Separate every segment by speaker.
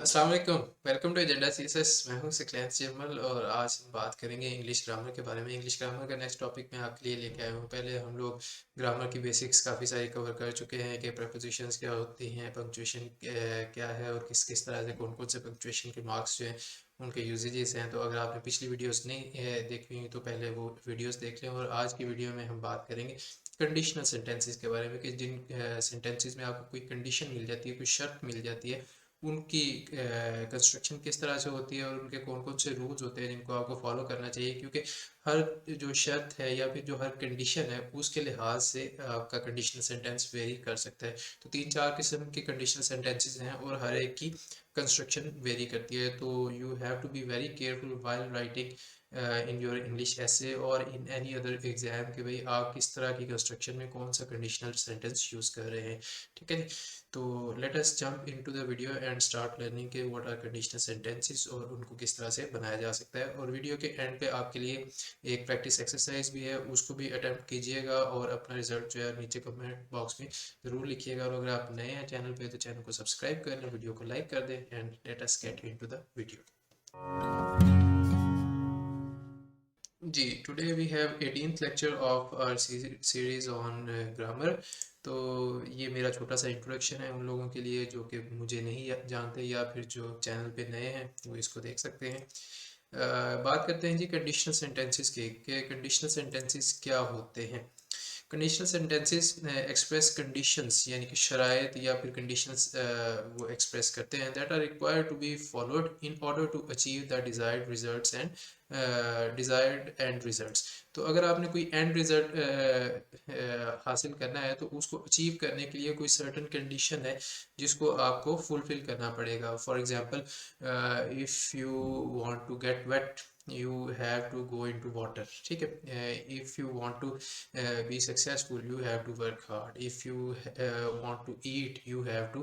Speaker 1: अस्सलाम वालेकुम। Welcome to agenda CSS. मैं हूं सिकलैन जमल और आज हम बात करेंगे इंग्लिश ग्रामर के बारे में। इंग्लिश ग्रामर का नेक्स्ट टॉपिक मैं आपके लिए लेके आया हूं। पहले हम लोग ग्रामर की बेसिक्स काफ़ी सारी कवर कर चुके हैं कि प्रपोजिशंस क्या होती हैं, पंक्चुएशन क्या है और किस किस तरह से कौन कौन से पंक्चुएशन के मार्क्स जो हैं उनके यूजेजेस हैं। तो अगर आपने पिछली वीडियोस नहीं देखी हुई तो पहले वो वीडियोस देख लें। और आज की वीडियो में हम बात करेंगे कंडीशनल सेंटेंसेस के बारे में कि जिन सेंटेंसेस में आपको कोई कंडीशन मिल जाती है, कोई शर्त मिल जाती है, उनकी कंस्ट्रक्शन किस तरह से होती है और उनके कौन कौन से रूल्स होते हैं जिनको आपको फॉलो करना चाहिए। क्योंकि हर जो शर्त है या फिर जो हर कंडीशन है उसके लिहाज से आपका कंडीशनल सेंटेंस वेरी कर सकता है। तो तीन चार किस्म के कंडीशनल सेंटेंसेस हैं और हर एक की कंस्ट्रक्शन वेरी करती है। तो you have to be very careful while writing in your English ऐसे और इन एनी अदर एग्जाम कि भाई आप किस तरह की कंस्ट्रक्शन में कौन सा कंडीशनल सेंटेंस यूज़ कर रहे हैं। ठीक है जी। तो let us jump into the video and start learning के व्हाट आर कंडीशनल सेंटेंसेस और उनको किस तरह से बनाया जा सकता है। और वीडियो के एंड पे आपके लिए एक प्रैक्टिस एक्सरसाइज भी है, उसको भी अटेम्प्ट कीजिएगा और अपना रिजल्ट जो है नीचे कमेंट बॉक्स में ज़रूर लिखिएगा। और अगर आप नए हैं चैनल पे तो चैनल को सब्सक्राइब कर लें, वीडियो को लाइक कर दें and let us get into the video. जी, today we have 18th lecture of our series on grammar. तो ये मेरा छोटा सा इंट्रोडक्शन है उन लोगों के लिए जो कि मुझे नहीं जानते या फिर जो चैनल पे नए हैं वो इसको देख सकते हैं। बात करते हैं जी कंडीशनल सेंटेंसेस की कि कंडीशनल सेंटेंसेस क्या होते हैं। कंडीशनल सेंटेंसेस एक्सप्रेस कंडीशंस यानी कि शराइत या फिर कंडीशंस वो एक्सप्रेस करते हैं that are required to be followed in order to achieve the desired results and results. तो अगर आपने कोई एंड रिजल्ट हासिल करना है तो उसको अचीव करने के लिए कोई सर्टन कंडीशन है जिसको आपको फुलफिल करना पड़ेगा। For example, if you want to get wet you have to go into water। ठीक है। if you want to be successful you have to work hard। if you want to eat you have to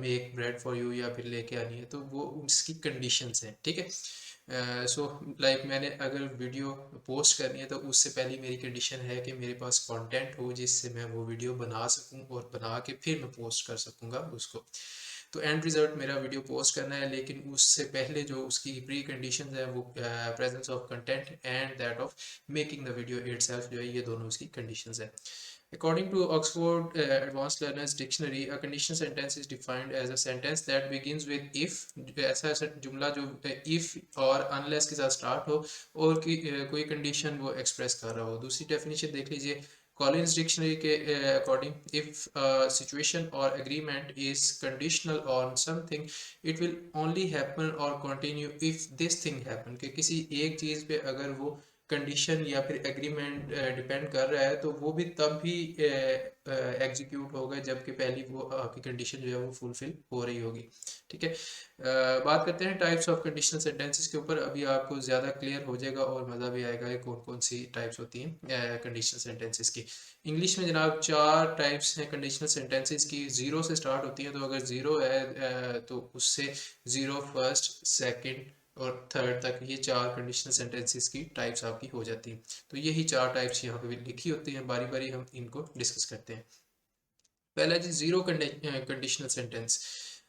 Speaker 1: make bread for you या फिर लेके आनी है। तो वो उसकी कंडीशंस हैं। ठीक है। सो लाइक मैंने अगर वीडियो पोस्ट करनी है तो उससे पहले मेरी कंडीशन है कि मेरे पास कंटेंट हो जिससे मैं वो वीडियो बना सकूं और बना के फिर मैं पोस्ट कर सकूंगा उसको। तो एंड रिजल्ट मेरा वीडियो पोस्ट करना है, लेकिन उससे पहले जो उसकी प्री कंडीशन है वो presence of content and that of making the video itself जो है, ये दोनों उसकी कंडीशंस है। According to Oxford Advanced Learners Dictionary, a conditional sentence is defined as a sentence that begins with if। ऐसा ऐसा जुमला जो if और unless के साथ स्टार्ट हो और कोई कंडीशन वो एक्सप्रेस कर रहा हो। दूसरी डेफिनेशन देख लीजिए कॉलिंस डिक्शनरी के according, if situation or agreement is conditional on something it will only happen or continue if this thing happen. कि किसी एक चीज़ पे अगर वो कंडीशन या फिर एग्रीमेंट डिपेंड कर रहा है तो वो भी तब भी एग्जीक्यूट होगा जबकि पहली वो आपकी कंडीशन जो है वो फुलफिल हो रही होगी। ठीक है। बात करते हैं टाइप्स ऑफ कंडीशनल सेंटेंसेस के ऊपर। अभी आपको ज़्यादा क्लियर हो जाएगा और मज़ा भी आएगा कि कौन कौन सी टाइप्स होती हैं कंडीशनल सेंटेंसेस की। इंग्लिश में जनाब चार टाइप्स हैं कंडीशनल सेंटेंसेस की। ज़ीरो से स्टार्ट होती हैं। तो अगर ज़ीरो है तो उससे ज़ीरो, फर्स्ट, सेकंड और थर्ड तक ये चार कंडीशनल सेंटेंसेस की टाइप्स आपकी हो जाती हैं। तो यही चार टाइप्स यहाँ पे लिखी होती हैं, बारी बारी हम इनको डिस्कस करते हैं। पहला जी zero conditional sentence.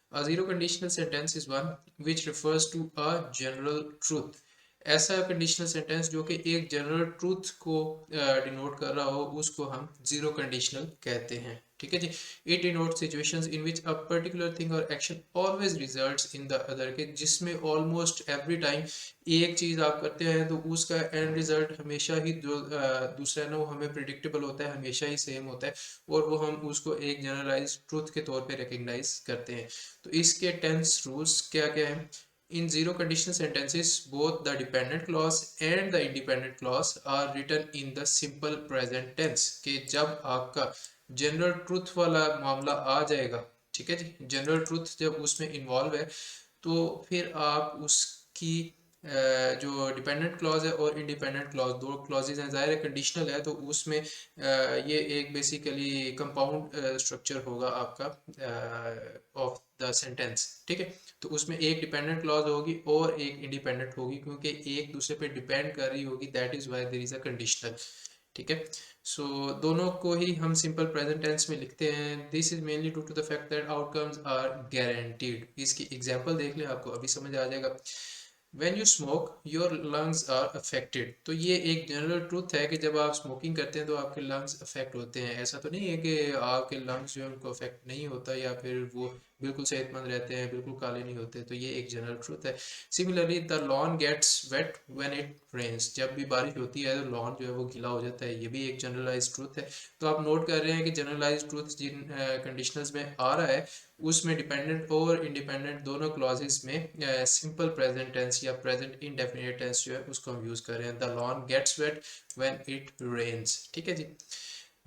Speaker 1: A zero conditional sentence is one which refers to a general truth। ऐसा कंडीशनल सेंटेंस जो कि एक जनरल ट्रूथ को डिनोट कर रहा हो उसको हम जीरो कंडीशनल कहते हैं। ठीक है जी। It denote situations in which a particular thing or action always results in the other. के जिसमें ऑलमोस्ट एवरी टाइम एक चीज़ आप करते हैं तो उसका एंड रिजल्ट हमेशा ही जो दूसरा है ना वो हमें प्रिडिक्टेबल होता है, हमेशा ही सेम होता है और वो हम उसको एक जनरलाइज ट्रूथ के तौर पे रिकग्नाइज करते हैं। तो इसके टेंस रूल्स क्या क्या हैं। In zero conditional sentences, both the dependent clause and the independent clause are written in the simple present tense। कि जब आपका जनरल ट्रूथ वाला मामला आ जाएगा, ठीक है जी, जनरल ट्रूथ जब उसमें इन्वॉल्व है तो फिर आप उसकी जो डिपेंडेंट क्लॉज है और इंडिपेंडेंट क्लॉज, दो क्लॉजेज हैं, ज़ाहिर है कंडीशनल है तो उसमें ये एक बेसिकली कंपाउंड स्ट्रक्चर होगा आपका ऑफ द सेंटेंस। ठीक है। तो उसमें एक डिपेंडेंट क्लॉज होगी और एक इंडिपेंडेंट होगी क्योंकि एक दूसरे पे डिपेंड कर रही होगी, that is why there is a conditional. ठीक है। सो दोनों को ही हम सिंपल प्रेजेंट टेंस में लिखते हैं। This is mainly due to the fact that outcomes are guaranteed. इसकी एग्जांपल देख लें, आपको अभी समझ आ जाएगा। When you smoke, your lungs are affected। तो ये एक जनरल ट्रूथ है कि जब आप स्मोकिंग करते हैं तो आपके लंग्स अफेक्ट होते हैं। ऐसा तो नहीं है कि आपके लंग्स जो है उनको अफेक्ट नहीं होता या फिर वो बिल्कुल सेहतमंद रहते हैं, बिल्कुल काले नहीं होते। तो ये एक जनरल ट्रूथ है। Similarly the lawn gets wet when it rains. जब भी बारिश होती है तो लॉन जो है वो गीला हो जाता है। ये भी एक जनरलाइज ट्रूथ है। तो आप नोट कर रहे हैं कि जनरलाइज ट्रूथ जिन कंडीशनल्स में आ रहा है उसमें डिपेंडेंट और इंडिपेंडेंट दोनों क्लॉजेस में सिंपल प्रेजेंट टेंस या प्रेजेंट इंडेफिनिट टेंस जो है उसको हम यूज कर रहे हैं। The lawn gets wet when it rains. ठीक है जी।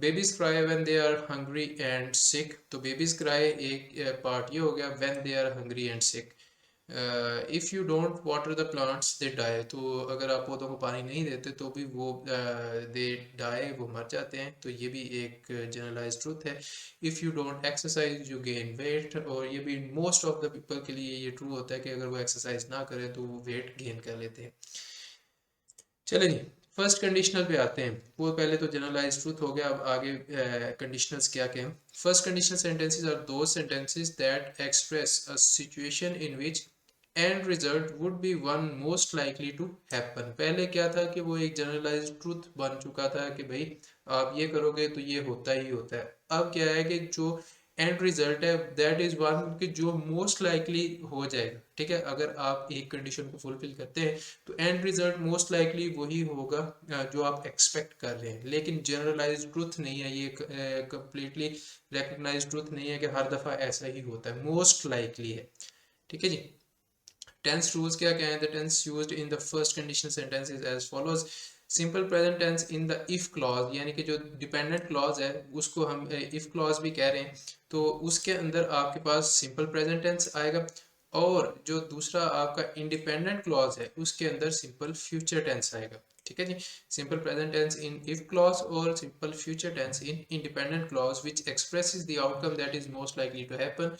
Speaker 1: Babies cry when they are hungry and sick. तो बेबीज क्राई एक पार्ट ये हो गया when they are hungry and sick. If you don't water the plants they die. तो अगर आप पौधों को पानी नहीं देते तो भी वो दे डाई, वो मर जाते हैं। तो ये भी एक जनरलाइज ट्रूथ है। If you don't exercise you gain weight. और ये भी मोस्ट ऑफ द पीपल के लिए ये ट्रू होता है कि अगर वो एक्सरसाइज ना करें तो वो वेट गेन कर लेते हैं। चले जी, फर्स्ट कंडीशनल पे आते हैं। वो पहले तो जनरलाइज ट्रूथ हो गया, अब आगे कंडीशनल्स क्या क्या हैं। First conditional sentences are those sentences that express a situation in which end result would be one most likely to happen. पहले क्या था कि वो एक जनरलाइज ट्रूथ बन चुका था कि भाई आप ये करोगे तो ये होता ही होता है। अब क्या है कि जो एंड रिजल्ट है दैट इज वन कि जो मोस्ट लाइकली हो जाएगा। ठीक है, अगर आप एक कंडीशन को फुलफिल करते हैं तो एंड रिजल्ट मोस्ट लाइकली वही होगा जो आप एक्सपेक्ट कर रहे हैं। लेकिन जनरलाइज ट्रूथ नहीं है, ये कंप्लीटली रिकग्नाइज ट्रूथ नहीं है कि हर दफ़ा ऐसा ही होता है, मोस्ट लाइकली है। ठीक है जी। टेंस रूल्स क्या क्या है। The tense used in the first conditional sentence is as follows. Simple present tense in the if clause, यानी कि जो डिपेंडेंट क्लॉज है उसको हम इफ क्लॉज भी कह रहे हैं। तो उसके अंदर आपके पास सिंपल प्रेजेंट टेंस आएगा और जो दूसरा आपका इंडिपेंडेंट क्लॉज है उसके अंदर सिंपल फ्यूचर टेंस आएगा। ठीक है जी। Simple present tense in if clause और simple future tense in independent clause which expresses the outcome that is most likely to happen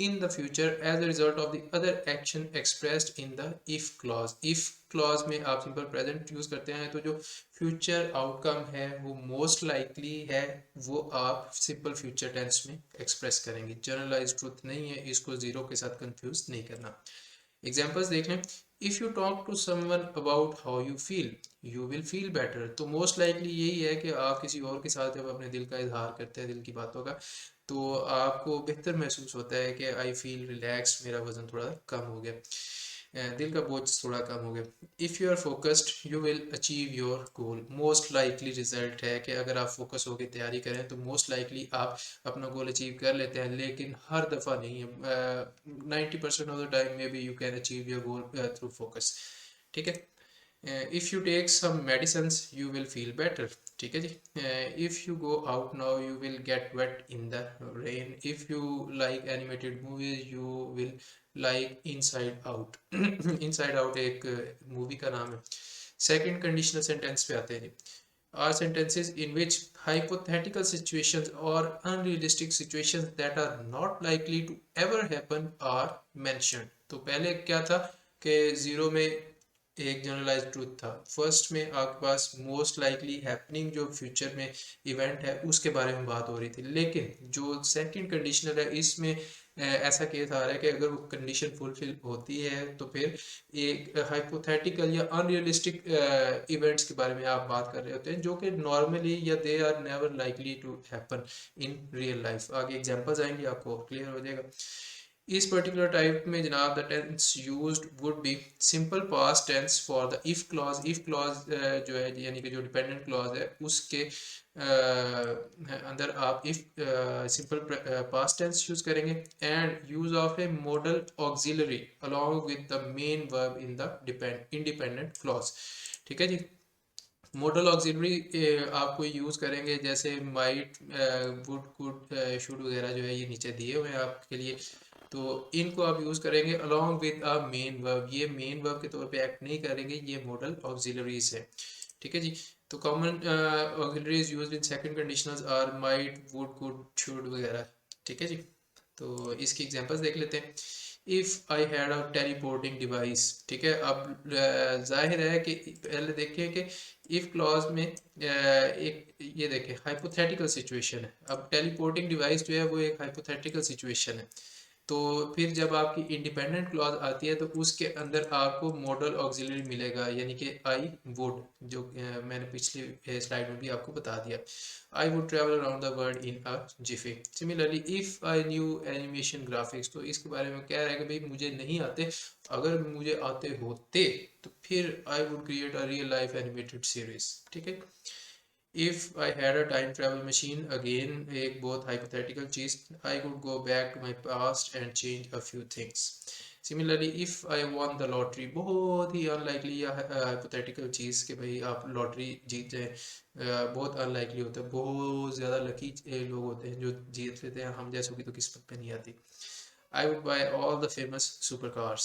Speaker 1: in the future as a result of the other action expressed in the if clause। if clause में आप simple present use करते हैं तो जो future outcome है वो most likely है, वो आप simple future tense में express करेंगे। generalized truth नहीं है, इसको zero के साथ confuse नहीं करना। एग्जाम्पल्स देख लें। If you talk to someone about how you feel you will feel better. तो मोस्ट लाइकली यही है कि आप किसी और के साथ जब अपने दिल का इजहार करते हैं, दिल की बातों का, तो आपको बेहतर महसूस होता है कि आई फील रिलैक्स, मेरा वज़न थोड़ा कम हो गया, दिल का बोझ थोड़ा कम हो गया। If you are focused you will achieve your goal. Most likely result है कि अगर आप फोकस होकर तैयारी करें तो मोस्ट लाइकली आप अपना गोल अचीव कर लेते हैं, लेकिन हर दफ़ा नहीं है। 90% of the time maybe you can achieve your goal through focus. ठीक है। If you take some medicines you will feel better. ठीक है जी। If you go out now you will get wet in the rain. If you like animated movies you will like inside out. Inside out एक movie का नाम है। Second conditional sentence पे आते हैं जी। Are sentences in which hypothetical situations or unrealistic situations that are not likely to ever happen are mentioned। तो पहले क्या था कि जीरो में एक जनरलाइज ट्रूथ था, फर्स्ट में आपके पास मोस्ट लाइकली हैपनिंग जो फ्यूचर में इवेंट है उसके बारे में बात हो रही थी। लेकिन जो सेकंड कंडीशनल है इसमें ऐसा केस आ रहा है कि अगर वो कंडीशन फुलफिल होती है तो फिर एक हाइपोथेटिकल या अनरियलिस्टिक इवेंट्स के बारे में आप बात कर रहे होते हैं जो कि नॉर्मली या they are never likely to happen in real life. आगे एग्जांपल्स आएंगे आपको क्लियर हो जाएगा। इस पर्टिकुलर टाइप में जनाब the tense used would be simple past tense for the if clause. If clause जो है यानी कि जो डिपेंडेंट क्लॉज है उसके अंदर आप if simple past tense use करेंगे and use of a modal auxiliary along with the main verb in the independent clause. ठीक है जी। मॉडल ऑक्सिलरी आपको यूज़ करेंगे जैसे माइट, वुड, कुड, शुड वगैरह जो है ये नीचे दिए हुए हैं आपके लिए। तो इनको आप यूज़ करेंगे along with a main verb. ये मेन वर्ब के तौर पे एक्ट नहीं करेंगे, ये मॉडल ऑक्सिलरीज है। ठीक है जी। तो common auxiliaries used in second conditionals are might, would, could, should वगैरह। ठीक है जी। तो इसकी एग्जांपल्स देख लेते हैं। If I had a teleporting device, ठीक है। अब जाहिर है कि पहले देखिए कि इफ़ क्लॉज में एक ये देखें हाइपोथेटिकल सिचुएशन है। अब टेलीपोर्टिंग डिवाइस जो है वो एक हाइपोथेटिकल सिचुएशन है। तो फिर जब आपकी इंडिपेंडेंट क्लॉज आती है तो उसके अंदर आपको मॉडल ऑक्सिलरी मिलेगा, यानी कि आई वुड, जो मैंने पिछली स्लाइड में भी आपको बता दिया। I would travel around the world in a Zifi. Similarly if I knew animation graphics, तो इसके बारे में कह रहा है कि भाई मुझे नहीं आते, अगर मुझे आते होते तो फिर I would create a real life animated series, ठीक है। If I had a time travel machine, again एक बहुत hypothetical cheese, I could go back to my past and change a few things. Similarly, if I won the lottery, बहुत ही unlikely या hypothetical चीज़ कि भाई आप lottery जीत जाए, बहुत unlikely होता है, बहुत ज़्यादा लकी लोग होते हैं जो जीत लेते हैं, हम जैसों की तो किस्मत पे नहीं आती। I would buy all the famous supercars.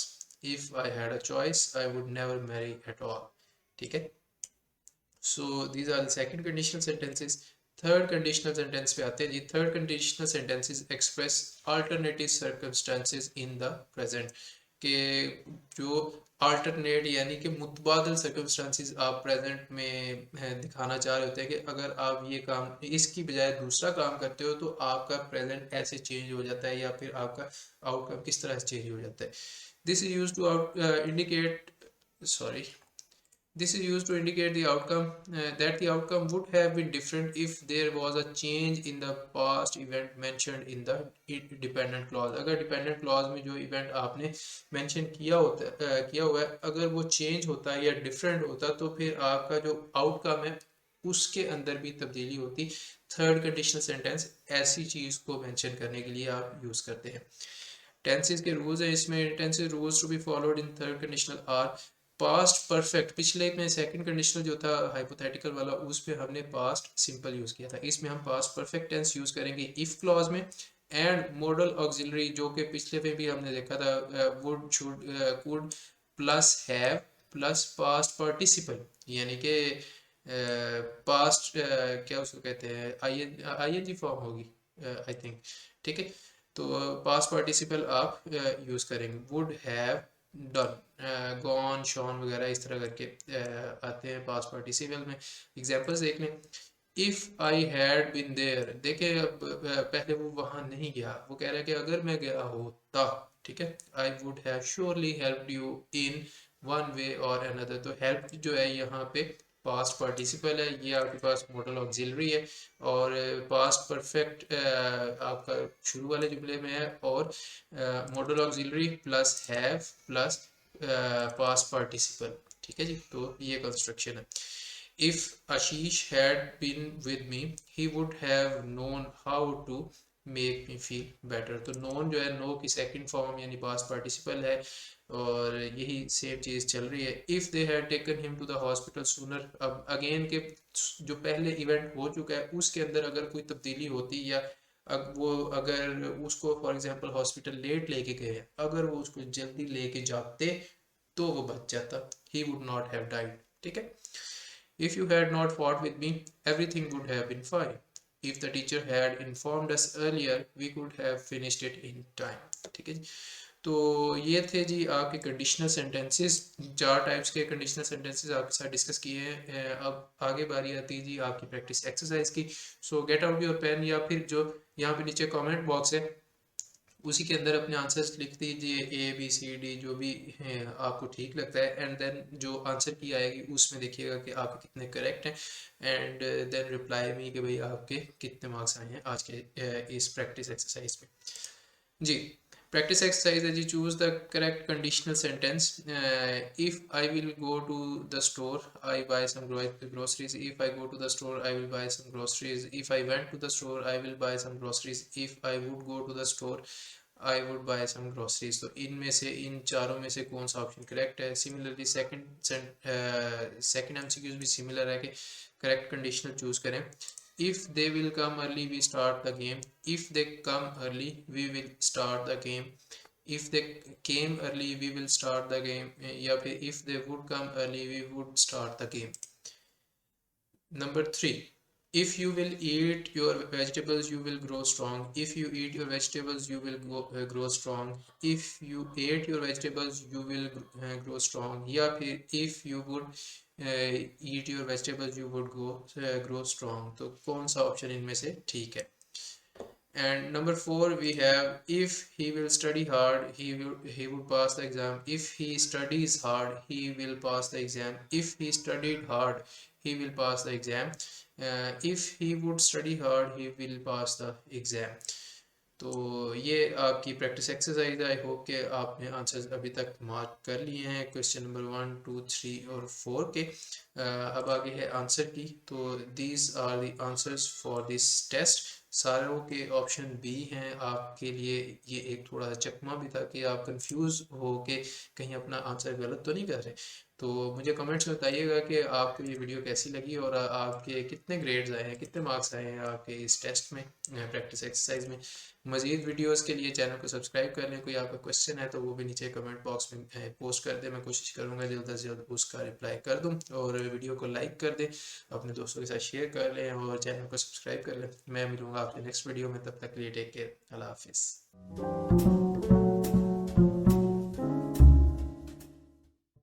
Speaker 1: If I had a choice, I would never marry at all. ठीक है। So these are the second conditional sentences. Third conditional sentence पे आते हैं जी। Third conditional sentences express alternative circumstances in the present, के जो alternate यानी कि मुतबादल circumstances आप present में दिखाना चाह रहे होते हैं कि अगर आप ये काम इसकी बजाय दूसरा काम करते हो तो आपका present ऐसे change हो जाता है या फिर आपका outcome किस तरह से change हो जाता है। This is used to indicate, sorry, this is used to indicate the outcome, that the outcome would have been different if there was a change in the past event mentioned in the dependent clause. अगर dependent clause में जो event आपने mention किया हुआ है, अगर वो change होता है या different होता तो फिर आपका जो outcome है उसके अंदर भी तब्दीली होती। थर्ड कंडीशनल सेंटेंस ऐसी चीज़ को मेंशन करने के लिए आप यूज़ करते हैं। टेंसेस के रूल्स हैं इसमें। Tenses rules to be followed in third conditional are past perfect. पिछले में सेकंड कंडीशनल जो था हाइपोथेटिकल वाला, उस पे हमने पास्ट सिंपल यूज़ किया था, इसमें हम पास्ट परफेक्ट टेंस यूज़ करेंगे इफ़ क्लॉज में। एंड मॉडल ऑक्सिलरी जो कि पिछले में भी हमने देखा था, would, should, could plus have plus past participle, यानी कि पास्ट क्या उसको कहते हैं, आई एन जी फॉर्म होगी आई थिंक, ठीक है। तो पास्ट पार्टिसिपल आप यूज़ करेंगे। Would have done, gone, shown वगैरह इस तरह करके आते हैं पास्ट पार्टिसिपल में। एग्जांपल्स देख लें। If I had been there, देखे अब पहले वो वहाँ नहीं गया, वो कह रहा है कि अगर मैं गया होता, ठीक है। I would have surely helped you in one way और अनदर। तो हेल्प जो है यहाँ पे पास्ट पार्टिसिपल है, ये आपके पास मॉडल ऑक्सिलरी है, और पास्ट परफेक्ट आपका शुरू वाले जुमले में है, और modal auxiliary plus have plus past participle, ठीक है जी। तो ये कंस्ट्रक्शन है। If Ashish had been with me he would have known how to make me feel better. तो नोन जो है नो की सेकंड फॉर्म यानी पास्ट पार्टिसिपल है, और यही सेम चीज़ चल रही है। If they had taken him to the hospital sooner, अब अगेन के जो पहले इवेंट हो चुका है उसके अंदर अगर कोई तब्दीली होती, या अगर उसको फॉर एग्जांपल हॉस्पिटल लेट लेके गए हैं, अगर वो उसको जल्दी लेके जाते तो वो बच जाता, he would not have died, ठीक है। If you had not fought with me everything would have been fine. If the teacher had informed us earlier we could have finished it in time, ठीक है जी। तो ये थे जी आपके कंडीशनल सेंटेंसेस। चार टाइप्स के कंडीशनल सेंटेंसेस आपके साथ डिस्कस किए हैं। अब आगे बारी आती है जी आपकी प्रैक्टिस एक्सरसाइज की। So get out your pen, या फिर जो यहाँ पे नीचे कमेंट बॉक्स है उसी के अंदर अपने आंसर्स लिख दीजिए, ए बी सी डी जो भी है आपको ठीक लगता है, एंड देन जो आंसर की आएगी उसमें देखिएगा कि आपके कितने करेक्ट हैं, एंड देन रिप्लाई मी कि भाई आपके कितने मार्क्स आए हैं आज के इस प्रैक्टिस एक्सरसाइज में जी। प्रैक्टिस एक्सरसाइज है जी। Choose the correct conditional sentence. If I will go to the store I buy some groceries. If I go to the store I will buy some groceries. If I went to the store I will buy some groceries. If I would go to the store I would buy some groceries. तो इनमें से, इन चारों में से कौन सा option correct है। सिमिलरली सेकंड एमसीक्यूज भी सिमिलर है कि करेक्ट कंडीशनल चूज करें। If they will come early, we start the game. If they come early, we will start the game. If they came early, we will start the game. या फिर if they would come early, we would start the game. Number 3. If you will eat your vegetables, you will grow strong. If you eat your vegetables, you will grow strong. If you ate your vegetables, you will grow strong. या फिर if you would eat your vegetables, you would grow strong. तो कौन सा option इनमें से ठीक है? And number 4 we have, if he will study hard, he will pass the exam. If he studies hard, he will pass the exam. If he studied hard, he will pass the exam. If he would study hard, he will pass the exam. तो ये आपकी practice exercise है। I hope कि आपने answers अभी तक mark कर लिए हैं क्वेश्चन नंबर 1, 2, 3 और 4 के। अब आगे है आंसर की। तो these are the answers for this test. सारों के ऑप्शन बी हैं आपके लिए। ये एक थोड़ा सा चकमा भी था कि आप कंफ्यूज हो के कहीं अपना आंसर गलत तो नहीं कर रहे। तो मुझे कमेंट्स में बताइएगा कि आपको ये वीडियो कैसी लगी और आपके कितने ग्रेड्स आए हैं, कितने मार्क्स आए हैं आपके इस टेस्ट में, प्रैक्टिस एक्सरसाइज में। मज़ीद वीडियोस के लिए चैनल को सब्सक्राइब कर लें। कोई आपका क्वेश्चन है तो वो भी नीचे कमेंट बॉक्स में पोस्ट कर दें। मैं कोशिश करूँगा जल्द से जल्द उसका रिप्लाई कर दूँ। और वीडियो को लाइक कर दें, अपने दोस्तों के साथ शेयर कर लें और चैनल को सब्सक्राइब कर लें। मैं मिलूँगा आपसे नेक्स्ट वीडियो में, तब तक के लिए टेक केयर, अल्लाह हाफिज़।